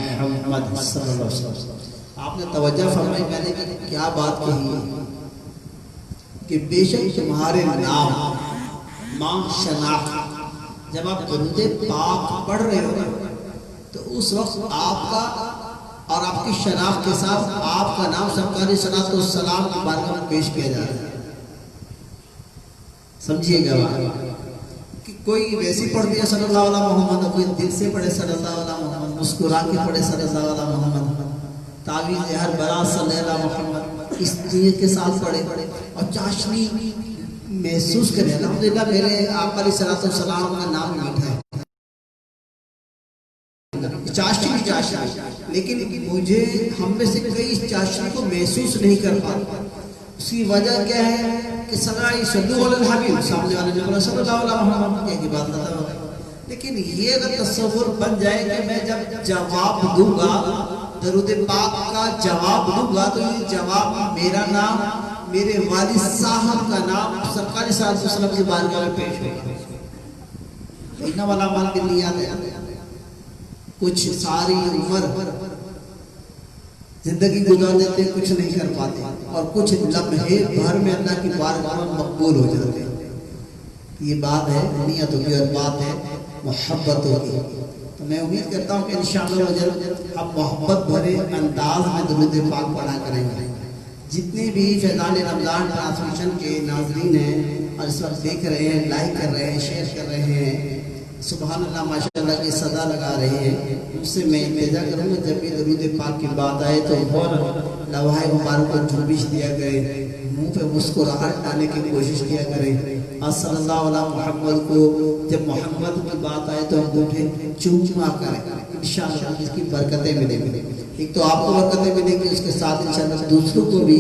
محمد صلی اللہ علیہ وسلم۔ آپ نے توجہ فرمائی میں نے کیا بات کہی ہے کہ بے شک تمہارے نام ماں شناخت، جب آپ درود پاک پڑھ رہے ہو تو اس وقت آپ کا اور آپ کی شناخت کے ساتھ آپ کا نام سرکار صلاۃ والسلام کی بارگاہ میں پیش کیا جا رہا ہے۔ سمجھیے گا کہ کوئی ویسی پڑھ دیا صلی اللہ علیہ محمد، کوئی دل سے پڑھے صلی اللہ علیہ محمد، مسکرا کے پڑھے صلی اللہ علیہ محمد، تعویذ ہر بلا صلی اللہ محمد، اس نیت کے ساتھ پڑھے اور چاشنی محسوس کرے الحمدللہ میرے آقا علیہ الصلوۃ والسلام کا نام میٹھا ہے، چاشنی بھی چاشنی، لیکن مجھے ہم میں سے کئی اس چاشنی کو محسوس نہیں کر پاتے۔ اس کی وجہ کیا ہے کہ صلو علی الحبیب، سامنے والے نے بولا صلی اللہ علیہ وسلم کی بات ہے، لیکن یہ اگر تصور بن جائے کہ میں جب جواب دوں گا درود پاک کا جواب دوں گا تو یہ جواب میرا نام، میرے والد صاحب کا نام سرکار صلی اللہ علیہ وسلم کی بارگاہ میں پیش ہوگا۔ اتنا والا مال کے لیے آتے کچھ ساری عمر زندگی گزار دیتے، کچھ نہیں کر پاتے، اور کچھ لمحے بھر میں اللہ کی بارگاہ میں مقبول ہو جاتے ہیں۔ یہ بات ہے نیت کی اور بات ہے محبت کی۔ تو میں امید کرتا ہوں کہ انشاءاللہ ہم محبت بھرے انداز میں درود پاک پڑھا کریں گے۔ جتنے بھی فیضان رمضان ٹرانسمیشن کے ناظرین ہیں اور اس وقت دیکھ رہے ہیں، لائک کر رہے ہیں، شیئر کر رہے ہیں، سبحان اللہ ماشاءاللہ کی صدا لگا رہے ہیں، ان سے میں التجا کروں گا جب بھی درود پاک کی بات آئے تو فوراً لوحہ مبارک کو جھومش دیا کرے، منہ پہ مسکراہٹ ڈالنے کی کوشش کیا کریں، اور صلی اللہ علیہ محمد کو جب محمد کی بات آئے تو ہم اٹھے چوما کریں، انشاءاللہ اس کی برکتیں ملیں گی۔ ایک تو آپ کو برکتیں ملیں گی، اس کے ساتھ انشاءاللہ دوسروں کو بھی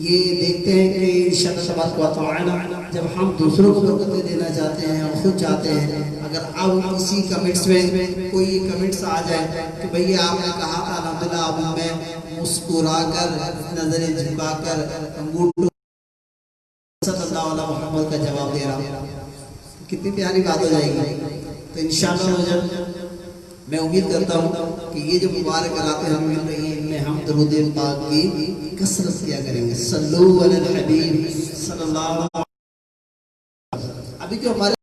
یہ دیکھتے ہیں کہ انشاءاللہ تبارک و تعالی جب ہم دوسروں کو برکتیں دینا چاہتے ہیں اور خود چاہتے ہیں، اگر اب کسی کمنٹس میں کوئی کمنٹس آ جائے کہ بھئی آپ نے کہا تھا الحمدللہ اب میں مسکرا کر نظریں جھکا کر انگوٹھوں صلی اللہ علیہ محمد کا جواب دے رہا ہوں، کتنی پیاری بات ہو جائے گی۔ تو انشاءاللہ میں امید کرتا ہوں کہ یہ جو مبارک راتیں ہم مل رہی ہیں ان میں ہم درود پاک کی کثرت کیا کریں گے۔ صلو علی الحبیب صلی اللہ علیہ وسلم۔ ابھی جو ہمارے